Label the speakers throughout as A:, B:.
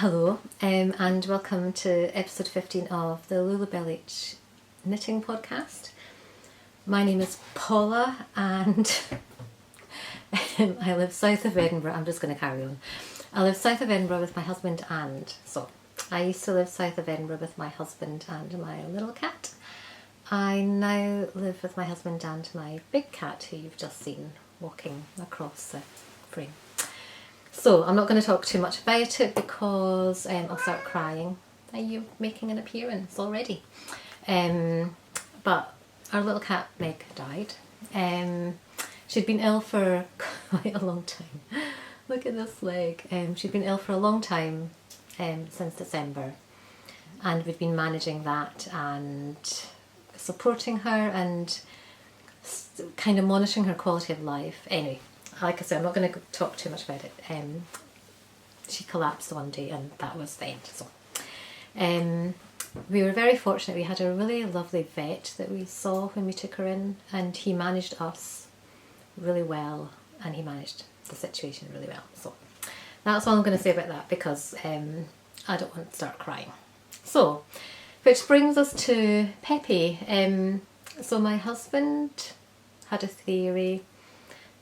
A: Hello, and welcome to episode 15 of the Lullabelle H Knitting Podcast. My name is Paula and I live south of Edinburgh. I'm just going to carry on. I live south of Edinburgh with my husband I used to live south of Edinburgh with my husband and my little cat. I now live with my husband and my big cat who you've just seen walking across the frame. So I'm not going to talk too much about it because I'll start crying. Are you making an appearance already? But our little cat Meg died. She'd been ill for quite a long time. Look at this leg. She'd been ill for a long time since December, and we'd been managing that and supporting her and kind of monitoring her quality of life. Anyway, like I said, I'm not going to talk too much about it. She collapsed one day and that was the end. So we were very fortunate. We had a really lovely vet that we saw when we took her in, and he managed us really well and he managed the situation really well. So that's all I'm going to say about that because I don't want to start crying. So, which brings us to Peppy. So my husband had a theory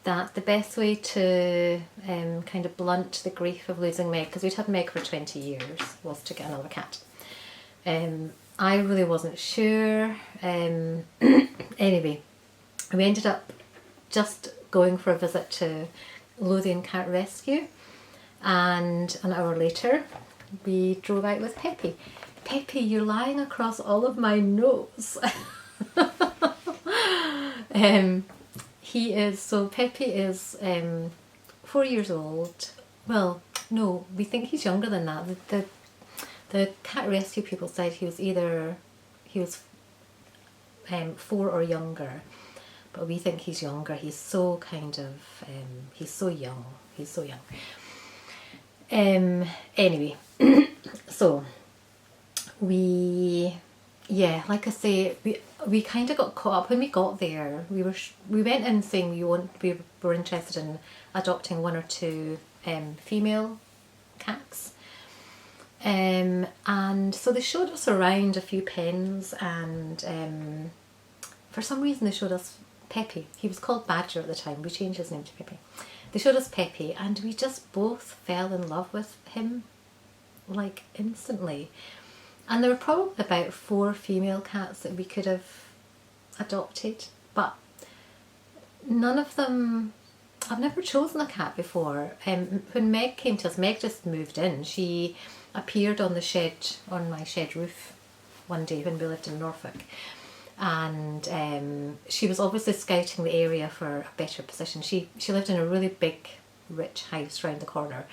A: that the best way to kind of blunt the grief of losing Meg, because we'd had Meg for 20 years, was to get another cat. I really wasn't sure. Anyway, we ended up just going for a visit to Lothian Cat Rescue, and an hour later we drove out with Peppy. Peppy, you're lying across all of my notes. Peppy is 4 years old. Well, no, we think he's younger than that. The cat rescue people said he was 4 or younger, but we think he's younger. He's so kind of he's so young. Anyway, so like I say, we kind of got caught up when we got there. We went in saying we were interested in adopting 1 or 2 female cats, and so they showed us around a few pens, and for some reason they showed us Peppy. He was called Badger at the time. We changed his name to Peppy. They showed us Peppy and we just both fell in love with him like instantly. And there were probably about 4 female cats that we could have adopted, but none of them, I've never chosen a cat before. When Meg came to us, Meg just moved in. She appeared on my shed roof one day when we lived in Norfolk, and she was obviously scouting the area for a better position. She lived in a really big, rich house round the corner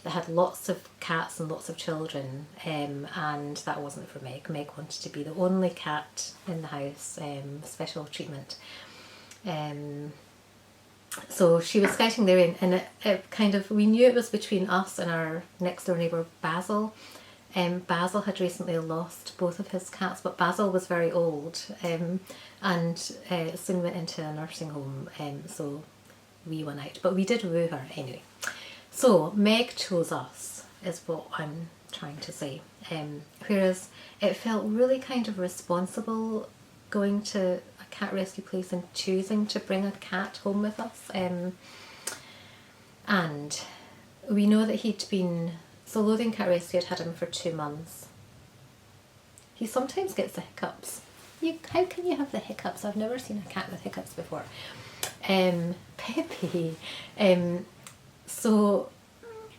A: that had lots of cats and lots of children, and that wasn't for Meg. Meg wanted to be the only cat in the house, special treatment. So she was scouting there, and it kind of, we knew it was between us and our next door neighbour Basil. Basil had recently lost both of his cats, but Basil was very old, and soon went into a nursing home, so we went out. But we did woo her anyway. So Meg chose us, is what I'm trying to say. Whereas it felt really kind of responsible going to a cat rescue place and choosing to bring a cat home with us. And we know that so Lothian Cat Rescue had him for 2 months. He sometimes gets the hiccups. How can you have the hiccups? I've never seen a cat with hiccups before. Peppy.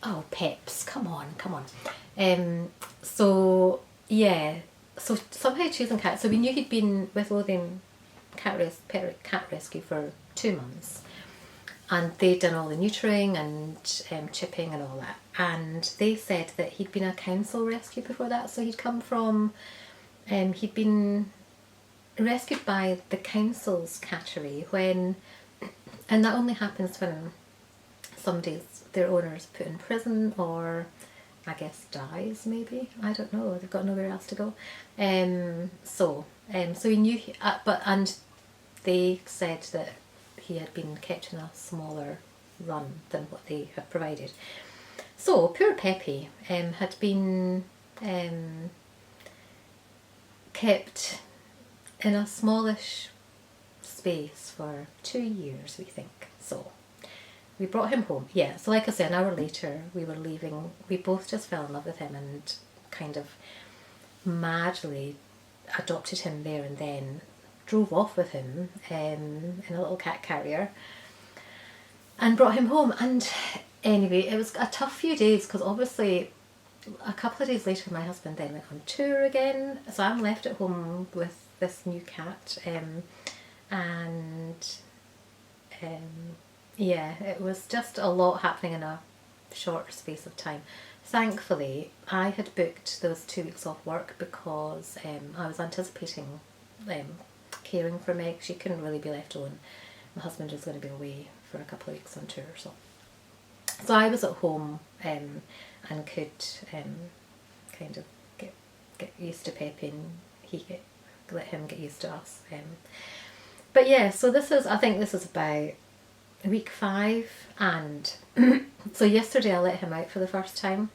A: Oh, Peps, come on. So somehow choosing cats. So we knew he'd been with Lothian Cat Rescue for 2 months, and they'd done all the neutering and chipping and all that. And they said that he'd been a council rescue before that. So he'd come from, he'd been rescued by the council's cattery and that only happens when their owner's put in prison or I guess dies maybe. I don't know. They've got nowhere else to go. So we knew, and they said that he had been kept in a smaller run than what they had provided. So poor Peppy had been kept in a smallish space for 2 years, we think. So we brought him home. Yeah, so like I said, an hour later we were leaving. We both just fell in love with him and kind of madly adopted him there and then. Drove off with him in a little cat carrier and brought him home. And anyway, it was a tough few days because obviously a couple of days later my husband then went on tour again, so I'm left at home with this new cat, and yeah, it was just a lot happening in a short space of time. Thankfully I had booked those 2 weeks off work because I was anticipating caring for Meg. She couldn't really be left alone. My husband was going to be away for a couple of weeks on tour, so I was at home and could kind of get used to Peppy, and let him get used to us. But yeah, so I think this is about week 5, and so yesterday I let him out for the first time,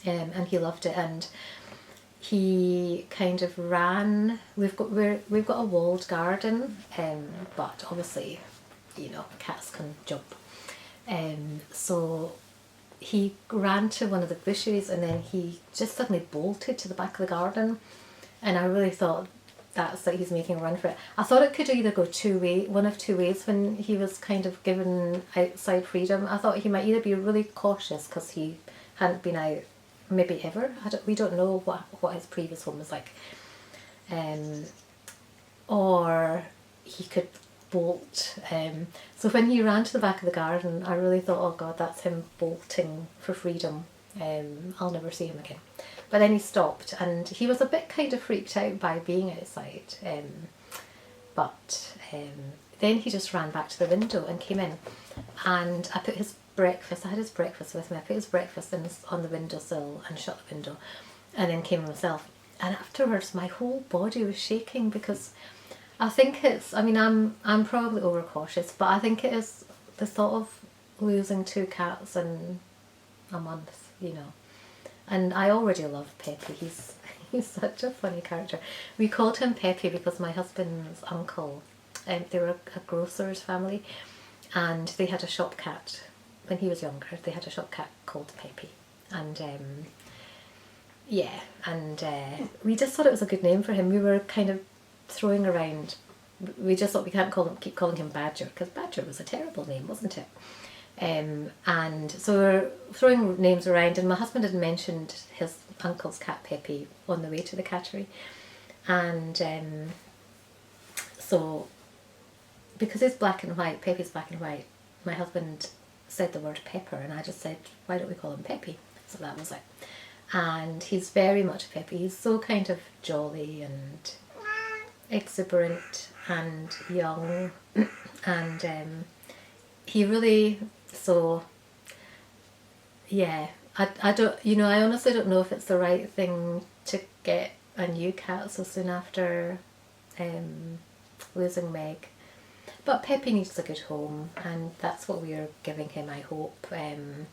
A: and he loved it, and he kind of ran. We've got a walled garden, but obviously, cats can jump. So he ran to one of the bushes and then he just suddenly bolted to the back of the garden, and I really thought that's like he's making a run for it. I thought it could either go one of two ways when he was kind of given outside freedom. I thought he might either be really cautious because he hadn't been out maybe ever. We don't know what his previous home was like, or he could bolt. So when he ran to the back of the garden, I really thought, oh God, that's him bolting for freedom. I'll never see him again. But then he stopped, and he was a bit kind of freaked out by being outside. But then he just ran back to the window and came in, and I had his breakfast with me. I put his breakfast on the windowsill and shut the window, and then came in myself. And afterwards, my whole body was shaking because I think I'm probably overcautious, but I think it is the thought of losing 2 cats in a month, And I already love Peppy. He's such a funny character. We called him Peppy because my husband's uncle, they were a grocer's family, and they had a shop cat when he was younger. They had a shop cat called Peppy, and we just thought it was a good name for him. We were kind of throwing around. We just thought we can't keep calling him Badger, because Badger was a terrible name, wasn't it? And so we're throwing names around, and my husband had mentioned his uncle's cat Peppy on the way to the cattery, and so because it's black and white, Peppy's black and white, my husband said the word pepper, and I just said, why don't we call him Peppy? So that was it. And he's very much Peppy. He's so kind of jolly and exuberant and young, and he really, so yeah, I don't, I honestly don't know if it's the right thing to get a new cat so soon after losing Meg, but Peppy needs a good home, and that's what we are giving him, I hope. And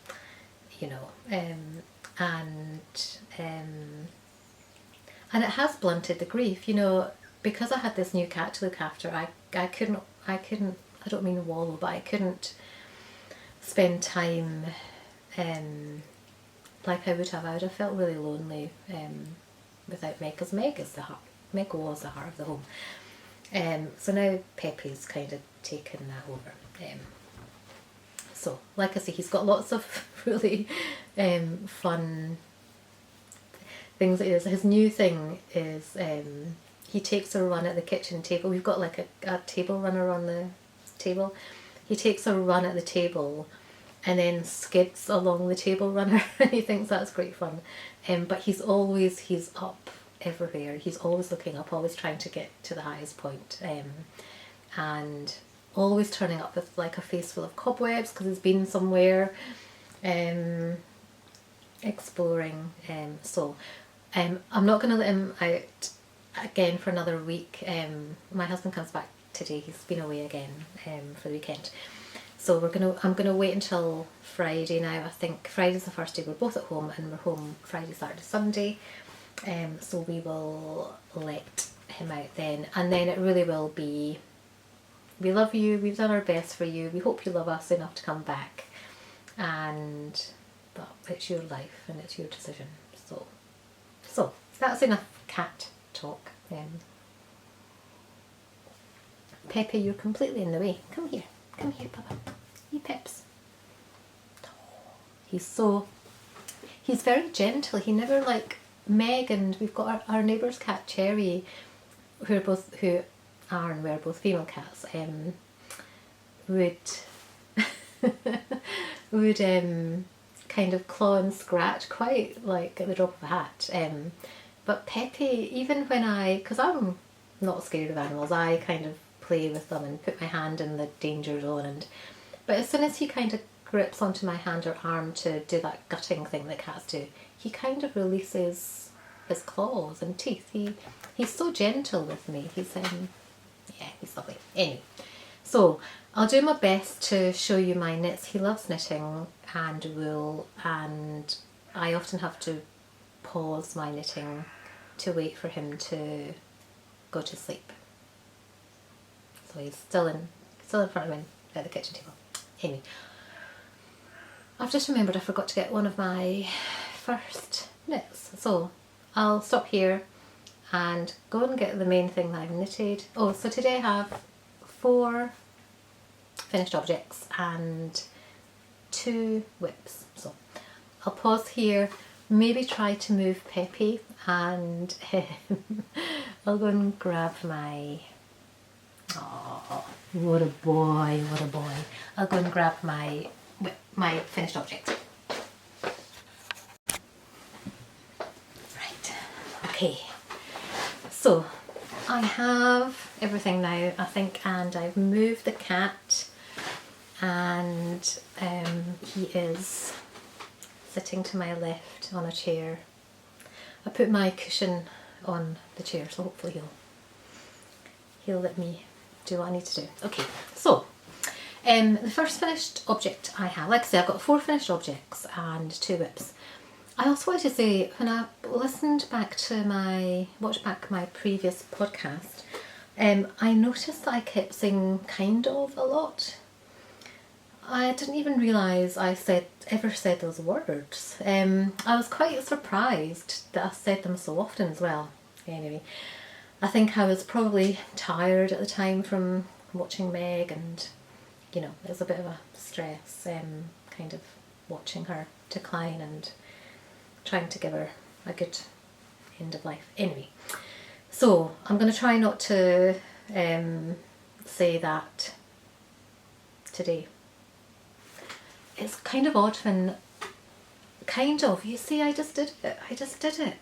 A: it has blunted the grief, because I had this new cat to look after. I couldn't, I don't mean wallow, but I couldn't spend time like I would have. I would have felt really lonely without Meg, because Meg was the heart of the home. So now Peppy's kind of taken that over. So, like I say, he's got lots of really fun things that he does. His new thing is he takes a run at the kitchen table. We've got like a table runner on the table. He takes a run at the table and then skids along the table runner, and he thinks that's great fun. But he's up everywhere. He's always looking up, always trying to get to the highest point, and always turning up with like a face full of cobwebs because he's been somewhere exploring. So I'm not going to let him out again for another week. My husband comes back today. He's been away again for the weekend. So I'm gonna wait until Friday now. I think Friday's the first day we're both at home, and we're home Friday, Saturday, Sunday. So we will let him out then, and then it really will be, we love you, we've done our best for you, we hope you love us enough to come back, but it's your life and it's your decision. So that's enough cat talk. Pepe, you're completely in the way. Come here, Papa. You Peps. He's very gentle. He never, like Meg, and we've got our neighbour's cat Cherry, who are and were both female cats, would would kind of claw and scratch quite like at the drop of a hat. But Pepe, even when because I'm not scared of animals, I kind of play with them and put my hand in the danger zone, but as soon as he kind of grips onto my hand or arm to do that gutting thing that cats do, he kind of releases his claws and teeth. He's so gentle with me. He's lovely. Anyway, so I'll do my best to show you my knits. He loves knitting and wool, and I often have to pause my knitting to wait for him to go to sleep. So he's still in front of me at the kitchen table. Anyway, I've just remembered I forgot to get one of my first knits, so I'll stop here and go and get the main thing that I've knitted. Oh, so today I have 4 finished objects and 2 whips. So I'll pause here, maybe try to move Pepe, and I'll go and grab my... Oh, what a boy, what a boy. I'll go and grab my finished object. Right, okay. So I have everything now, I think, and I've moved the cat, and he is sitting to my left on a chair. I put my cushion on the chair, so hopefully he'll let me do what I need to do. Okay, so the first finished object I have, like I say, I've got 4 finished objects and 2 whips. I also wanted to say, when I watched back my previous podcast, I noticed that I kept saying kind of a lot. I didn't even realise I ever said those words. I was quite surprised that I said them so often as well. Anyway, I think I was probably tired at the time from watching Meg, and it was a bit of a stress, kind of watching her decline and trying to give her a good end of life. Anyway, so I'm going to try not to say that today. It's kind of odd when, you see, I just did it.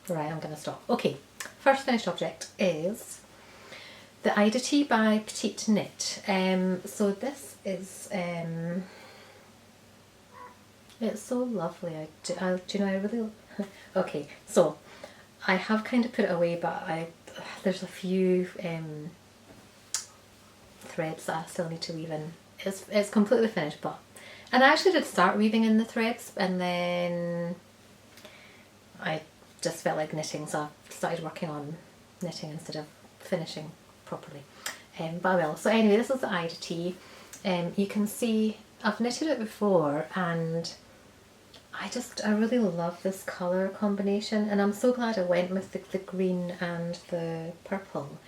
A: Right, I'm going to stop. Okay, first finished object is the Ida Tea by Petite Knit. So this is, it's so lovely. I really... Okay, so I have kind of put it away, but there's a few threads that I still need to weave in. It's completely finished, and I actually did start weaving in the threads, and then I just felt like knitting, so I started working on knitting instead of finishing properly. But I will. So anyway, this is the Ida Tea. You can see I've knitted it before, and I really love this colour combination, and I'm so glad I went with the green and the purple.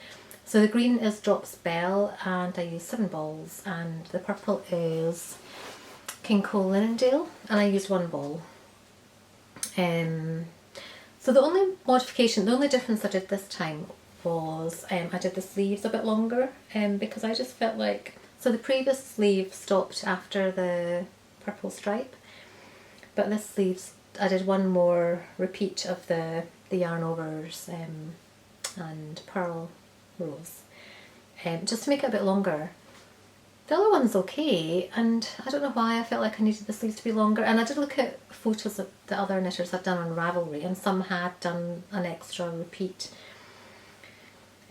A: So the green is Drops Bell, and I used 7 balls, and the purple is King Cole Linendale, and I used 1 ball. So the only difference I did this time was I did the sleeves a bit longer, because I just felt like, so the previous sleeve stopped after the purple stripe, but this sleeves I did 1 more repeat of the yarn overs and purl rows, just to make it a bit longer. The other one's okay, and I don't know why I felt like I needed the sleeves to be longer. And I did look at photos that the other knitters had done on Ravelry, and some had done an extra repeat.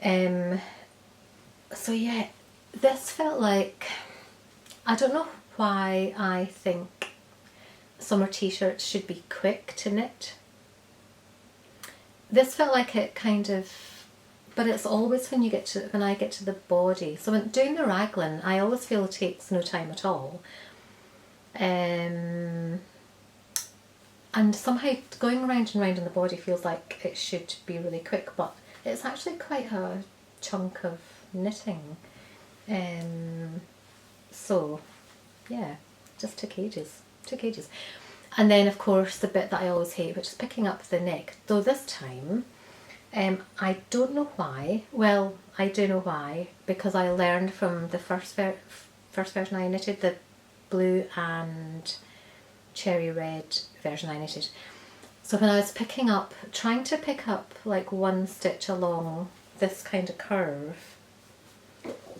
A: So yeah, this felt like I don't know why I think summer t-shirts should be quick to knit. This felt like it kind of, but it's always when I get to the body. So when doing the raglan, I always feel it takes no time at all. And somehow going around and round in the body feels like it should be really quick, but it's actually quite a chunk of knitting. So yeah, just took ages. And then of course the bit that I always hate, which is picking up the neck. Though this time, I don't know why. Well, I do know why, because I learned from the first version I knitted, the blue and cherry red version I knitted. So when I was trying to pick up like one stitch along this kind of curve,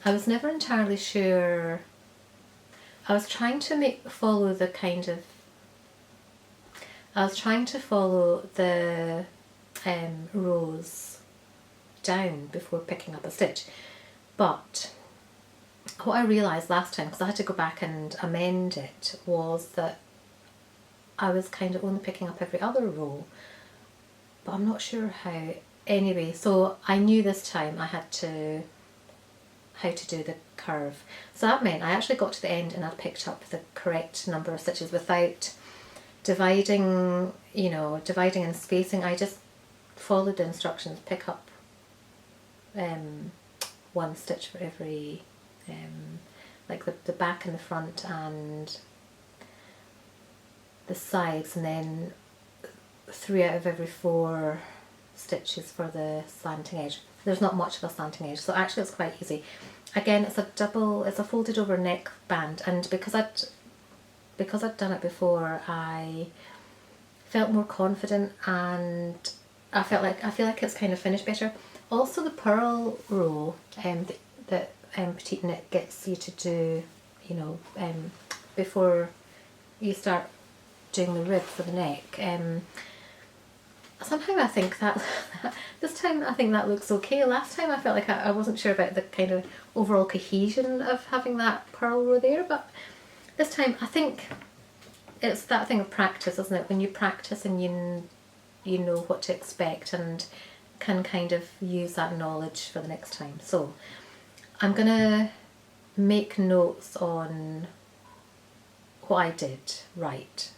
A: I was never entirely sure. I was trying to follow the rows down before picking up a stitch, but what I realised last time, because I had to go back and amend it, was that I was kind of only picking up every other row, but I'm not sure how. Anyway, so I knew this time I had how to do the curve. So that meant I actually got to the end and I'd picked up the correct number of stitches without dividing and spacing. I just followed the instructions, pick up one stitch for every, like the back and the front and the sides, and then 3 out of every 4 stitches for the slanting edge. There's not much of a slanting edge, so actually it's quite easy. Again, it's a folded over neck band, and because I'd done it before, I felt more confident, and I feel like it's kind of finished better. Also, the purl row that Petite Knit gets you to do, before you start doing the rib for the neck. Somehow I think that this time I think that looks okay. Last time I felt like I wasn't sure about the kind of overall cohesion of having that purl row there, but this time I think it's that thing of practice, isn't it? When you practice and you know what to expect and can kind of use that knowledge for the next time. So I'm gonna make notes on what I did right,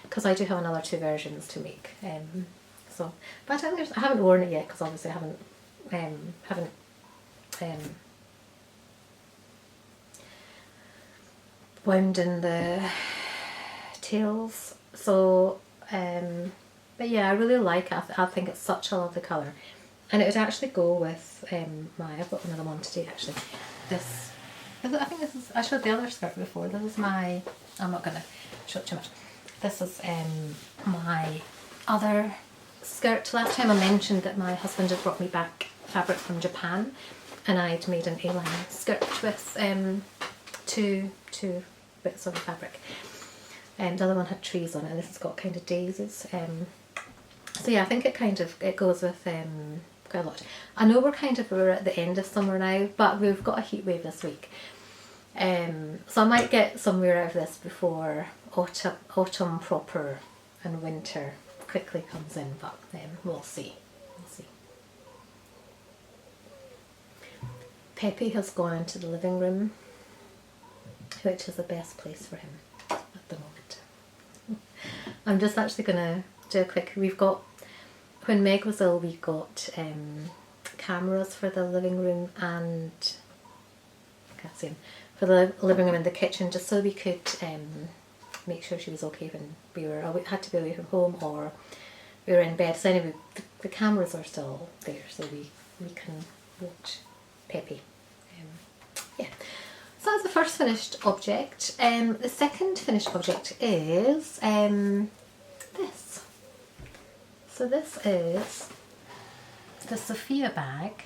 A: because I do have another 2 versions to make. But I haven't worn it yet, because obviously I haven't wound in the tails. So, but yeah, I really like it. I think it's such a lovely colour, and it would actually go with I've got another one today actually. I showed the other skirt before. This is I'm not going to show it too much. This is my other skirt. Last time I mentioned that my husband had brought me back fabric from Japan, and I'd made an A-line skirt with 2 bits of fabric. The other one had trees on it, and this has got kind of daisies. So yeah, I think it goes with quite a lot. I know we're at the end of summer now, but we've got a heat wave this week. So I might get somewhere out of this before autumn proper and winter quickly comes in, but we'll see. Pepe has gone into the living room, which is the best place for him at the moment. I'm just actually going to do a quick, when Meg was ill, we got cameras for the living room and, I can't see him, for the living room and the kitchen, just so we could make sure she was okay when we had to be away from home or we were in bed. So anyway, the cameras are still there, so we can watch Pepe. Yeah. So that's the first finished object. The second finished object is this. So this is the Sophia bag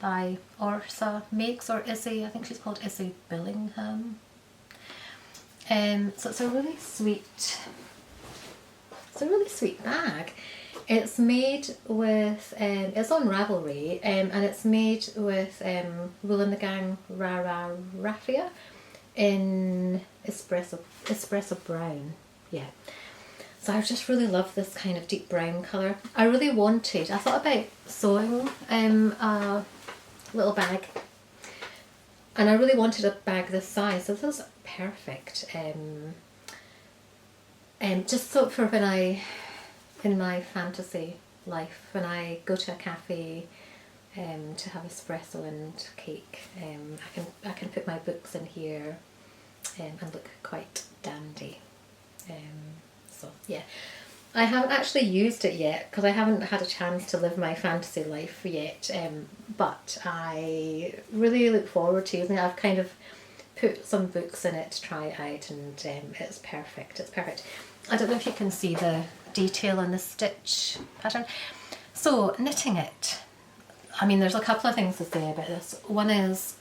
A: by Orsa makes, or Izzy, I think she's called Izzy Billingham. So it's a really sweet bag. It's made with, it's on Ravelry, and it's made with Wool and the Gang Rara Raffia, in espresso brown. Yeah. So I just really love this kind of deep brown colour. I thought about sewing a little bag, and I really wanted a bag this size, so this is perfect. Just so for in my fantasy life, when I go to a cafe to have espresso and cake, I can put my books in here and look quite dandy. So yeah, I haven't actually used it yet because I haven't had a chance to live my fantasy life yet, but I really look forward to using it. I've kind of put some books in it to try it out, and it's perfect. It's perfect. I don't know if you can see the detail on the stitch pattern. So knitting it, I mean, there's a couple of things to say about this. One is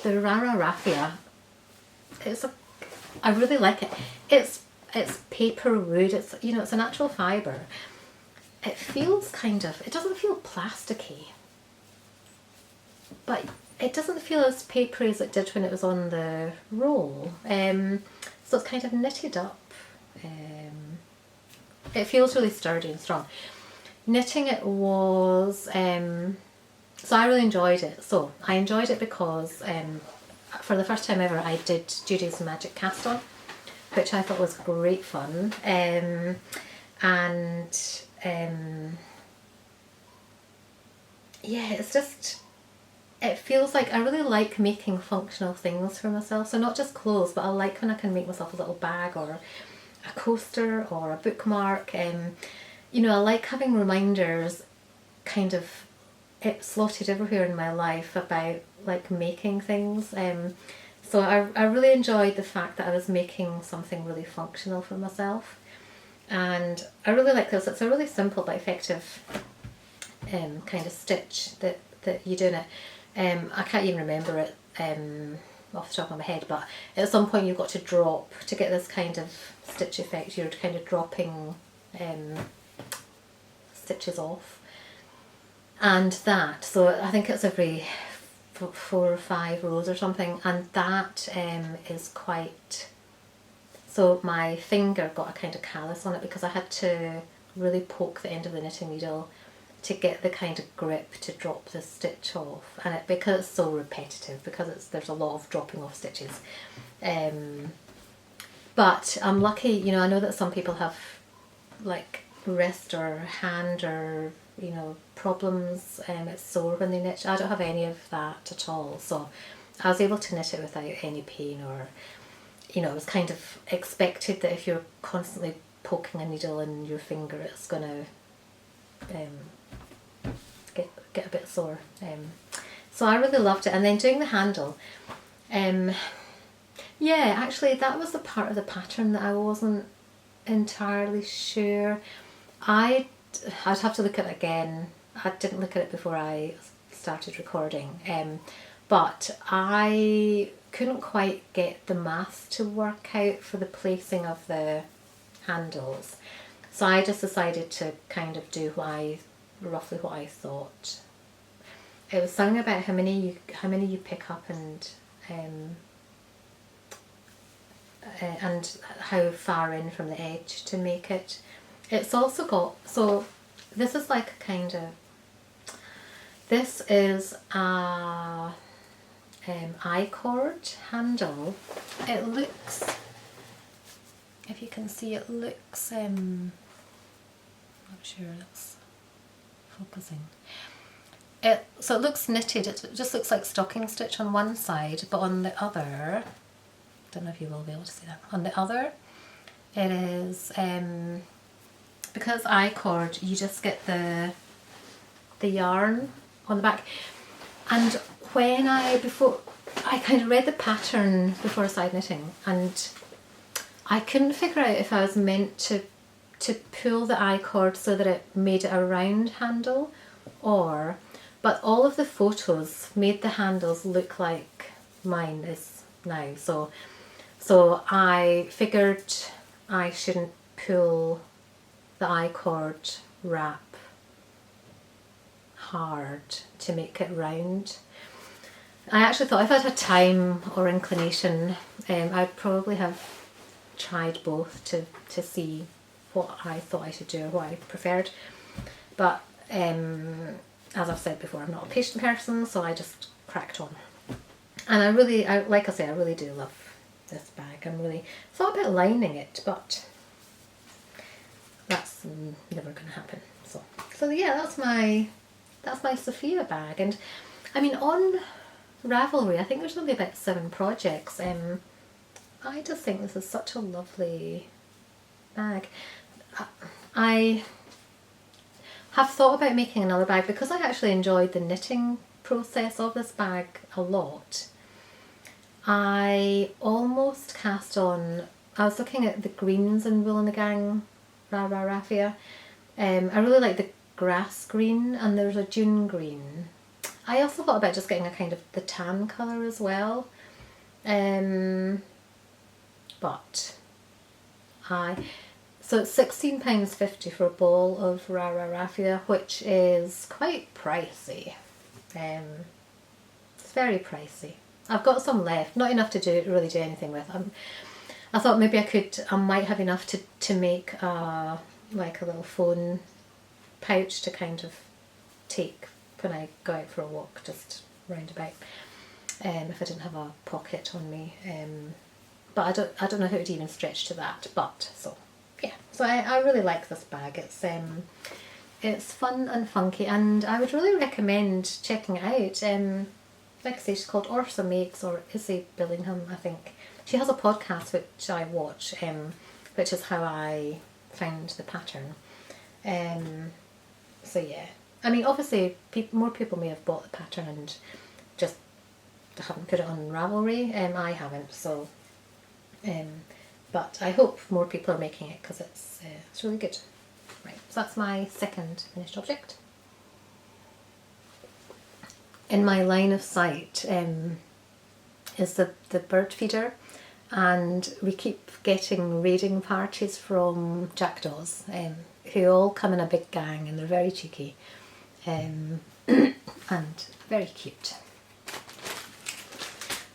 A: the Rara Raffia. I really like it. It's paper wood. It's it's a natural fibre. It feels it doesn't feel plasticky, but it doesn't feel as papery as it did when it was on the roll. So it's kind of knitted up. It feels really sturdy and strong. Knitting it was, so I really enjoyed it. So I enjoyed it because for the first time ever I did Judy's Magic Cast On, which I thought was great fun. Yeah, it feels like I really like making functional things for myself. So not just clothes, but I like when I can make myself a little bag or a coaster or a bookmark. I like having reminders kind of slotted everywhere in my life about like making things. So I really enjoyed the fact that I was making something really functional for myself, and I really like this. It's a really simple but effective kind of stitch that you do in it. I can't even remember it off the top of my head, but at some point you've got to drop to get this kind of stitch effect. You're kind of dropping stitches off, and so I think it's every 4 or 5 rows or something, and that is quite, so my finger got a kind of callus on it because I had to really poke the end of the knitting needle to get the kind of grip to drop the stitch off, and because it's so repetitive, because there's a lot of dropping off stitches. But I'm lucky, I know that some people have like wrist or hand or problems, it's sore when they knit. I don't have any of that at all, so I was able to knit it without any pain, or it was kind of expected that if you're constantly poking a needle in your finger, it's gonna get a bit sore. So I really loved it. And then doing the handle, yeah, actually that was the part of the pattern that I wasn't entirely sure. I'd have to look at it again. I didn't look at it before I started recording, but I couldn't quite get the math to work out for the placing of the handles, so I just decided to kind of do roughly what I thought. It was something about how many you pick up and how far in from the edge to make it. It's also got, so this is like a kind of, this is a I-cord handle. It looks, if you can see, it looks, not sure it's focusing. So it looks knitted, it just looks like stocking stitch on one side, but on the other, don't know if you will be able to see that, on the other it is, because I-cord, you just get the yarn on the back, and when I kind of read the pattern before I started knitting, and I couldn't figure out if I was meant to pull the I-cord so that it made it a round handle, but all of the photos made the handles look like mine is now, so I figured I shouldn't pull the I-cord wrap hard to make it round. I actually thought if I'd had time or inclination, I'd probably have tried both to see what I thought I should do or what I preferred. But as I've said before, I'm not a patient person, so I just cracked on. And like I say, I really do love this bag. I'm really thought about lining it, but that's never going to happen. So yeah, that's my Sophia bag. And I mean, on Ravelry, I think there's only about 7 projects. I just think this is such a lovely bag. I have thought about making another bag because I actually enjoyed the knitting process of this bag a lot. I almost cast on, I was looking at the greens in Wool and the Gang Raffia. I really like the grass green, and there's a dune green. I also thought about just getting a kind of the tan colour as well. But so it's £16.50 for a ball of raffia, which is quite pricey. It's very pricey. I've got some left, not enough to really do anything with. I thought maybe I might have enough to make like a little phone pouch to kind of take when I go out for a walk, just round about. If I didn't have a pocket on me, but I don't know how it would even stretch to that. But so yeah, so I really like this bag. It's fun and funky, and I would really recommend checking it out. Like I say, she's called Orsa Makes, or Izzy Billingham, I think. She has a podcast which I watch, which is how I found the pattern. So yeah, I mean, obviously more people may have bought the pattern and just haven't put it on Ravelry. I haven't, so but I hope more people are making it because it's really good. Right, so that's my second finished object. In my line of sight is the bird feeder, and we keep getting raiding parties from jackdaws, who all come in a big gang, and they're very cheeky and very cute.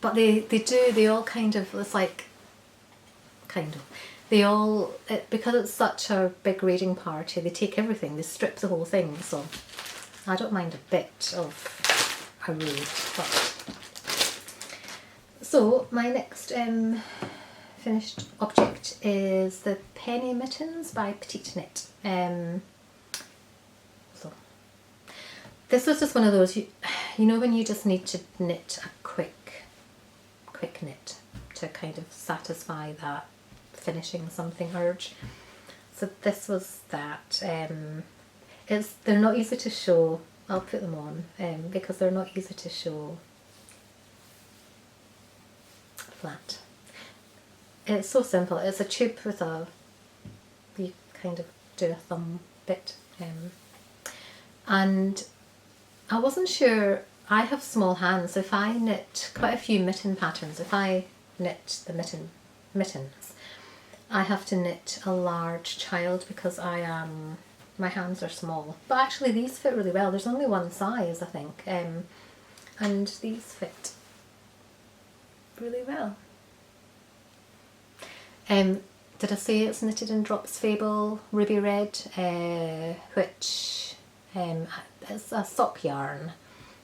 A: But they all kind of, it's like, they all, because it's such a big raiding party, they take everything, they strip the whole thing, so I don't mind a bit of a raid. So my next finished object is the Penny Mittens by Petite Knit. So this was just one of those, you know, when you just need to knit a quick knit to kind of satisfy that finishing something urge. So this was that. They're not easy to show. I'll put them on because they're not easy to show flat. It's so simple. It's a tube with you kind of do a thumb bit, and I wasn't sure. I have small hands, so if I knit quite a few mitten patterns, if I knit the mittens, I have to knit a large child because my hands are small. But actually these fit really well. There's only one size, I think, and these fit really well. Did I say it's knitted in Drops Fable Ruby Red, which is a sock yarn,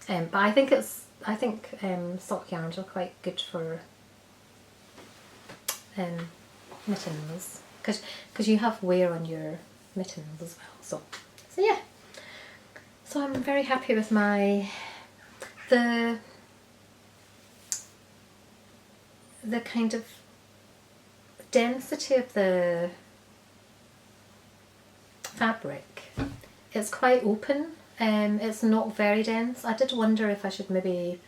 A: but I think sock yarns are quite good for mittens because you have wear on your mittens as well. So yeah. So I'm very happy with the kind of density of the fabric. It's quite open. It's not very dense. I did wonder if I should maybe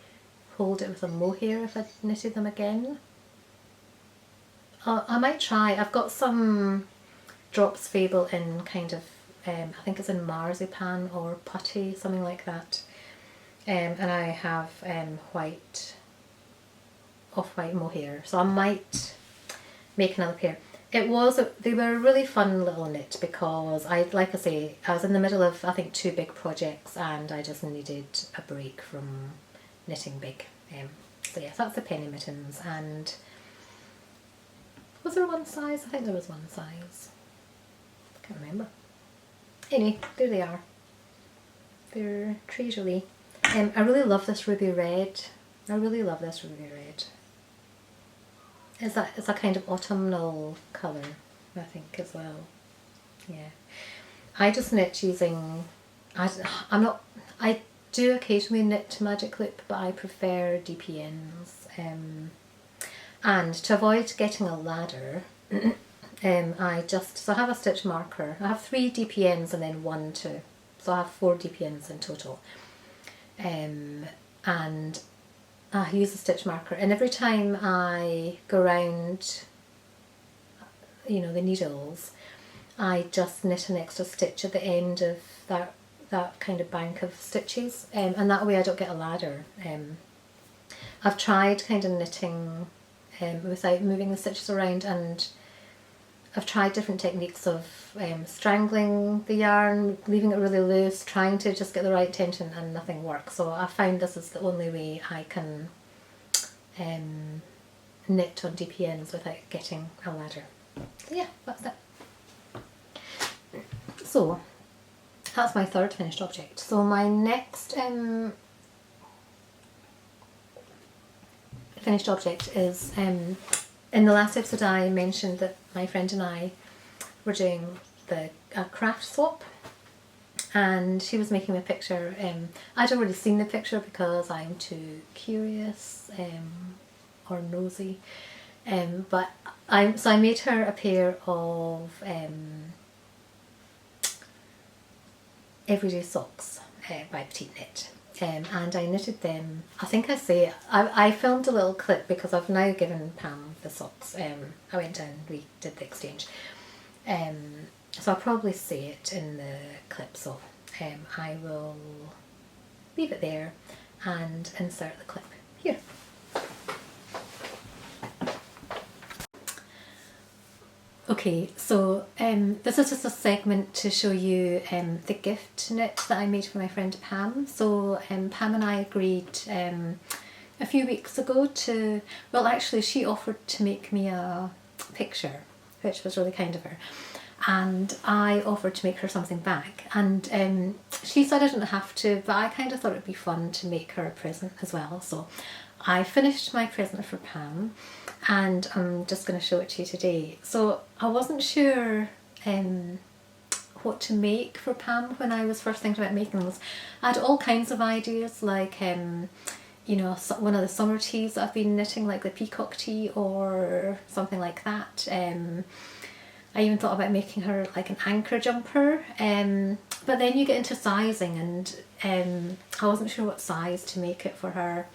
A: hold it with a mohair if I knitted them again. I might try. I've got some Drops Fable in kind of, I think it's in marzipan or putty, something like that. And I have off-white mohair, so I might make another pair. They were a really fun little knit because like I say, I was in the middle of I think 2 big projects and I just needed a break from knitting big. So yes, that's the penny mittens. And was there one size? I think there was one size. Can't remember. Anyway, there they are. They're treasurely. I really love this ruby red. I really love this ruby red. It's a kind of autumnal colour, I think, as well. Yeah. I just knit using, I do occasionally knit magic loop, but I prefer DPNs. And to avoid getting a ladder, so I have a stitch marker. I have 3 DPNs and then 1, 2. So I have 4 DPNs in total. And I use a stitch marker, and every time I go around, the needles, I just knit an extra stitch at the end of that kind of bank of stitches, and that way I don't get a ladder. I've tried kind of knitting without moving the stitches around, and I've tried different techniques of strangling the yarn, leaving it really loose, trying to just get the right tension, and nothing works. So I found this is the only way I can knit on DPNs without getting a ladder. So yeah, that's it. So that's my third finished object. So my next finished object is, in the last episode I mentioned that my friend and I were doing a craft swap, and she was making me a picture. I'd already seen the picture because I'm too curious or nosy, but I made her a pair of everyday socks by Petite Knit. And I knitted them. I filmed a little clip because I've now given Pam the socks. I went down, we did the exchange. So I'll probably say it in the clip, so I will leave it there and insert the clip here. Okay, so this is just a segment to show you the gift knit that I made for my friend Pam. So Pam and I agreed a few weeks ago actually she offered to make me a picture, which was really kind of her, and I offered to make her something back, and she said I didn't have to, but I kind of thought it'd be fun to make her a present as well. So I finished my present for Pam, and I'm just going to show it to you today. So I wasn't sure what to make for Pam when I was first thinking about making those. I had all kinds of ideas, like one of the summer tees that I've been knitting, like the peacock tee or something like that. I even thought about making her like an anchor jumper, but then you get into sizing, and I wasn't sure what size to make it for her.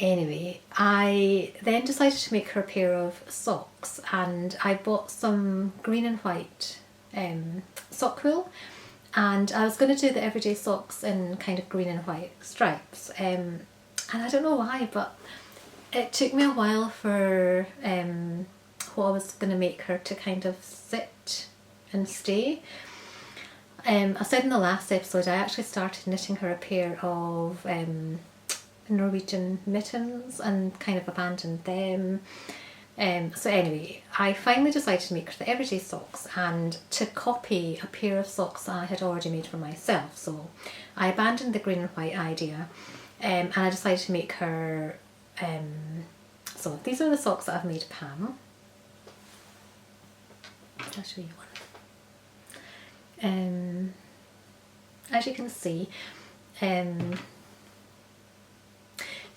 A: Anyway, I then decided to make her a pair of socks, and I bought some green and white sock wool, and I was going to do the everyday socks in kind of green and white stripes, and I don't know why, but it took me a while for what I was going to make her to kind of sit and stay. I said in the last episode I actually started knitting her a pair of Norwegian mittens and kind of abandoned them. So anyway, I finally decided to make her the everyday socks and to copy a pair of socks I had already made for myself. So I abandoned the green and white idea, and I decided to make her, so these are the socks that I've made Pam. I'll show you one. As you can see, do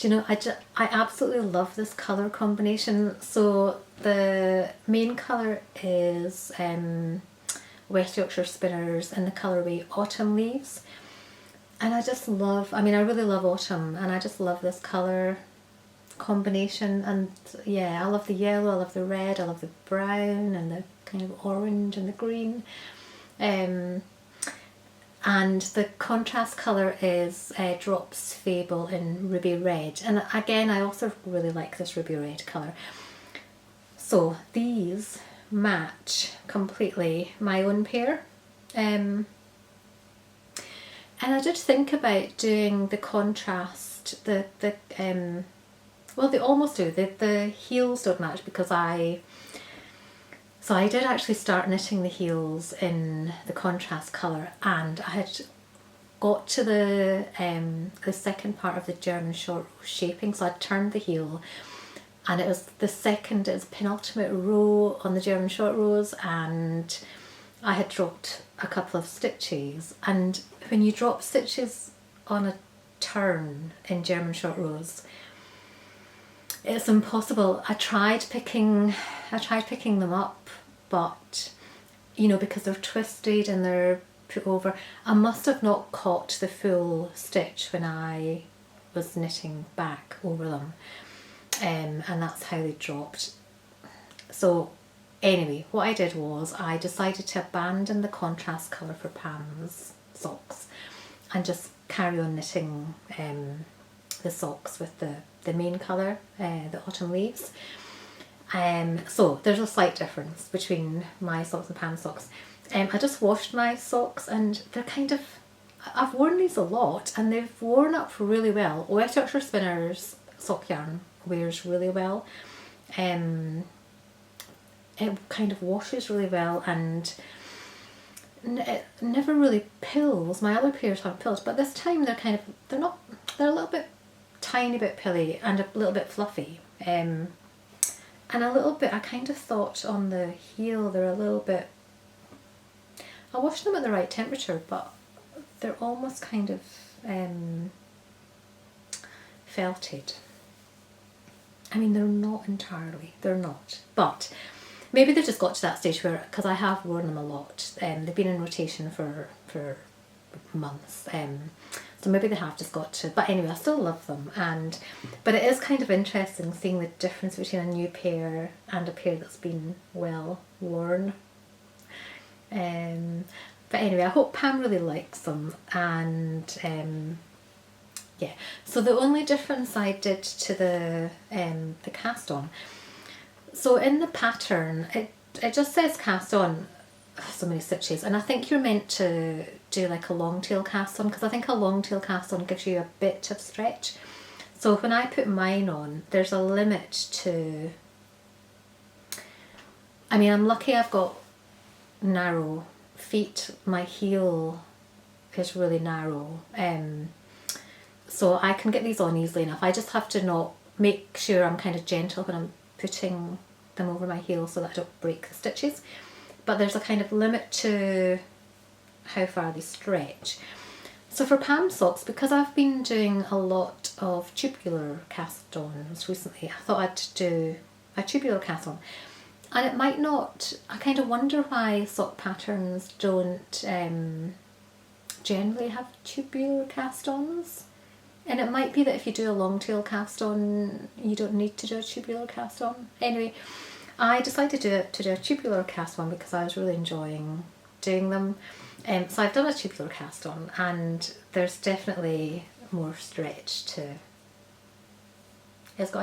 A: you know, I absolutely love this colour combination. So the main colour is West Yorkshire Spinners in the colourway Autumn Leaves, and I really love autumn, and I just love this colour combination. And yeah, I love the yellow, I love the red, I love the brown and the kind of orange and the green. And the contrast colour is Drops Fable in Ruby Red, and again I also really like this Ruby Red colour. So these match completely my own pair, and I did think about doing the contrast just well, they almost do. The heels don't match because I did actually start knitting the heels in the contrast colour, and I had got to the second part of the German short row shaping, so I turned the heel, and it was penultimate row on the German short rows, and I had dropped a couple of stitches. And when you drop stitches on a turn in German short rows, it's impossible. I tried picking them up, but you know, because they're twisted and they're put over, I must have not caught the full stitch when I was knitting back over them, and that's how they dropped. So anyway, what I did was I decided to abandon the contrast colour for Pam's socks and just carry on knitting the socks with the main colour, the autumn leaves. So there's a slight difference between my socks and Pam's socks. I just washed my socks, and they're I've worn these a lot and they've worn up really well. Wet Yorkshire Spinners sock yarn wears really well. It kind of washes really well, and it never really pills. My other pairs have pills, but this time they're a little bit, tiny bit pilly and a little bit fluffy. And a little bit, I kind of thought on the heel they're a little bit, I washed them at the right temperature, but they're almost kind of felted. I mean, they're not entirely, they're not, but maybe they've just got to that stage where, because I have worn them a lot, they've been in rotation for months, so maybe they have just got to, but anyway, I still love them. But it is kind of interesting seeing the difference between a new pair and a pair that's been well worn. But anyway, I hope Pam really likes them, and yeah. So the only difference I did to the cast on, so in the pattern it just says cast on so many stitches, and I think you're meant to do like a long tail cast on, because I think a long tail cast on gives you a bit of stretch. So when I put mine on, there's a limit to, I mean, I'm lucky I've got narrow feet. My heel is really narrow, so I can get these on easily enough. I just have to not make sure I'm kind of gentle when I'm putting them over my heel so that I don't break the stitches. But there's a kind of limit to how far they stretch. So for Pam's socks, because I've been doing a lot of tubular cast-ons recently, I thought I'd do a tubular cast-on. And it might not, I kind of wonder why sock patterns don't generally have tubular cast-ons. And it might be that if you do a long tail cast-on, you don't need to do a tubular cast-on. Anyway, I decided to do a tubular cast-on because I was really enjoying doing them. So I've done a tubular cast-on, and there's definitely more stretch to. It has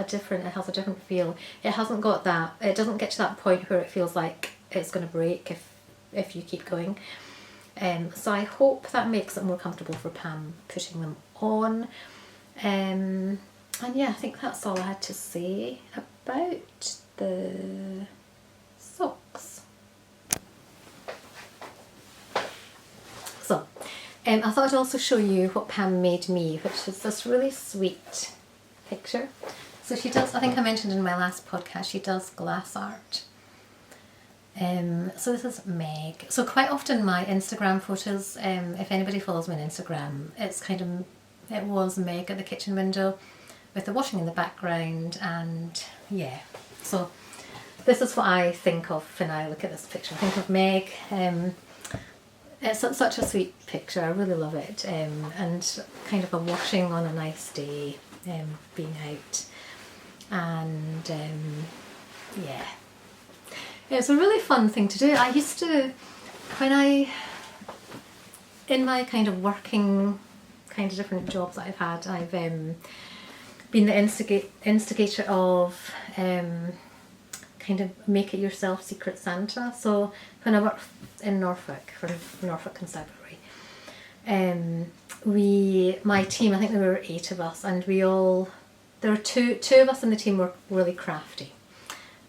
A: a different feel. It hasn't got that. It doesn't get to that point where it feels like it's going to break if you keep going. So I hope that makes it more comfortable for Pam putting them on. And yeah, I think that's all I had to say about the socks. So I thought I'd also show you what Pam made me, which is this really sweet picture. So she does, I think I mentioned in my last podcast, she does glass art. So this is Meg. So quite often my Instagram photos, if anybody follows me on Instagram, it was Meg at the kitchen window with the washing in the background, and yeah. So this is what I think of when I look at this picture. I think of Meg. It's such a sweet picture, I really love it, and kind of a washing on a nice day, being out, and yeah. It's a really fun thing to do. I used to, in my kind of working, kind of different jobs that I've had, I've been the instigator of kind of make it yourself Secret Santa. So when I worked in Norfolk, for Norfolk Constabulary, my team, I think there were 8 of us, and there were two of us in the team were really crafty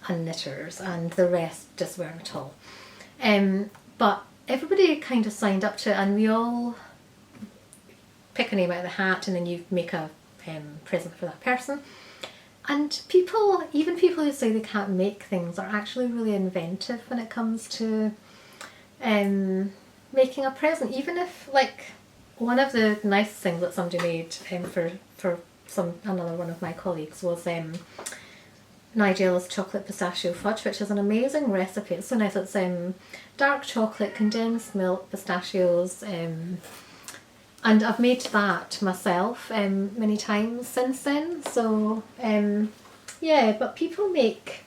A: and knitters, and the rest just weren't at all. But everybody kind of signed up to it, and we all pick a name out of the hat, and then you make a present for that person. And even people who say they can't make things, are actually really inventive when it comes to making a present. Even if, like, one of the nice things that somebody made for another one of my colleagues was Nigella's chocolate pistachio fudge, which is an amazing recipe. It's so nice. It's dark chocolate, condensed milk, pistachios, and I've made that myself many times since then. So yeah, but people make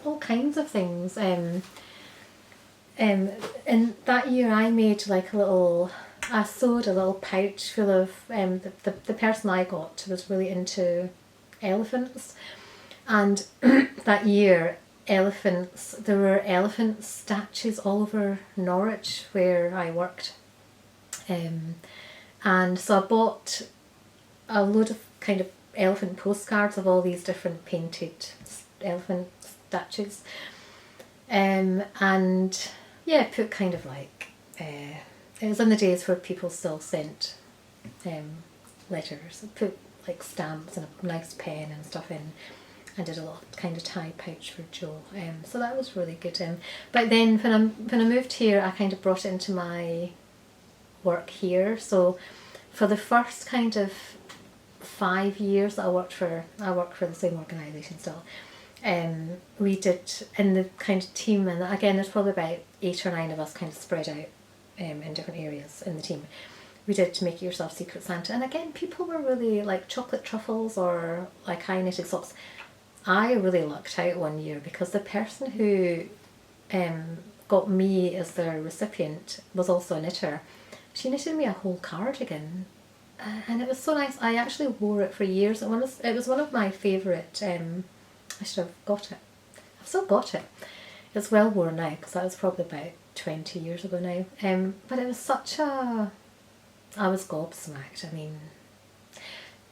A: all kinds of things. In that year, I made like I sewed a little pouch full of the person I got was really into elephants, and that year there were elephant statues all over Norwich where I worked, and so I bought a load of kind of elephant postcards of all these different painted elephant statues, and yeah, put kind of like it was in the days where people still sent letters. I put like stamps and a nice pen and stuff in, and did a little kind of tie pouch for Joe. So that was really good. But then when I moved here, I kind of brought it into my work here. So for the first kind of 5 years that I worked for the same organisation still. We did in the kind of team, and again there's probably about 8 or 9 of us kind of spread out in different areas in the team. We did Make It Yourself Secret Santa, and again people were really like chocolate truffles or like high knitted socks. I really lucked out one year because the person who got me as their recipient was also a knitter. She knitted me a whole cardigan, and it was so nice. I actually wore it for years. It was one of my favourite. I should have got it. I've still got it. It's well worn now because that was probably about 20 years ago now. But it was I was gobsmacked. I mean,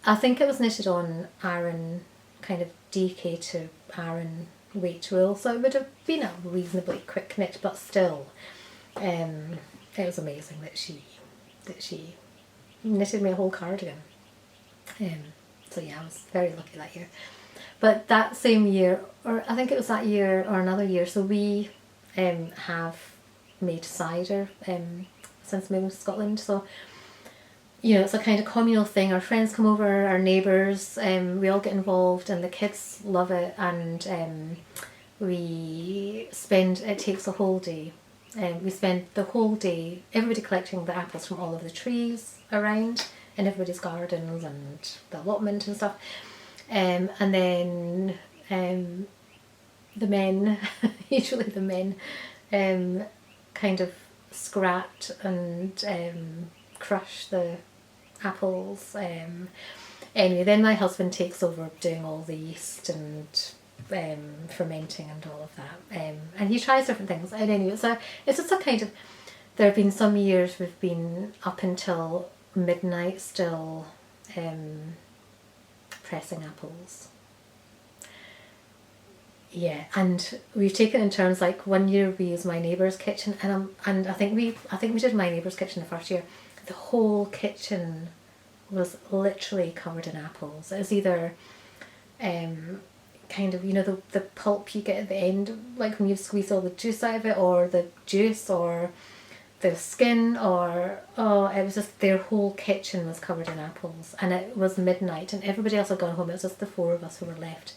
A: I think it was knitted on Aran, kind of DK to Aran weight wool, so it would have been a reasonably quick knit, but still, it was amazing that she knitted me a whole cardigan. So yeah, I was very lucky that year. But that same year, or I think it was that year or another year, so we have made cider since moving to Scotland. So, you know, it's a kind of communal thing. Our friends come over, our neighbours, we all get involved, and the kids love it, and it takes a whole day. We spend the whole day, everybody collecting the apples from all of the trees around in everybody's gardens and the allotment and stuff. And then the men, usually the men, kind of scrat and crush the apples. Anyway, then my husband takes over doing all the yeast and fermenting and all of that. And he tries different things. And anyway, it's just a kind of, there have been some years we've been up until midnight still pressing apples. Yeah, and we've taken in turns. Like one year we used my neighbour's kitchen, and I think we did my neighbour's kitchen the first year. The whole kitchen was literally covered in apples. It was either kind of, you know, the pulp you get at the end, like when you squeeze all the juice out of it, or the juice, or the skin, or it was just, their whole kitchen was covered in apples, and it was midnight and everybody else had gone home. It was just the 4 of us who were left,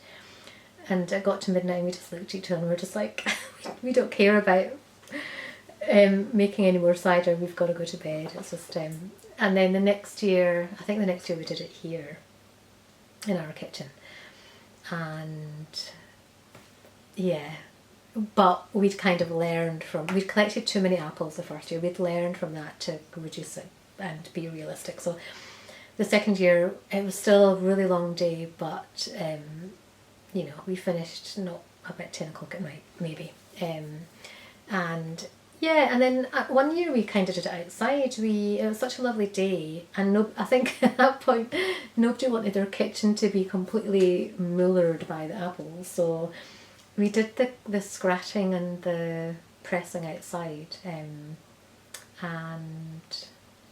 A: and it got to midnight and we just looked at each other and we were just like we don't care about making any more cider, we've got to go to bed. It's just and then the next year we did it here in our kitchen, and yeah. But we'd kind of learned we'd collected too many apples the first year. We'd learned from that to reduce it and be realistic. So the second year, it was still a really long day, but, we finished not about 10 o'clock at night, maybe. And Yeah, and then one year we kind of did it outside. It was such a lovely day, and no, I think at that point nobody wanted their kitchen to be completely mullered by the apples. So we did the scratching and the pressing outside, and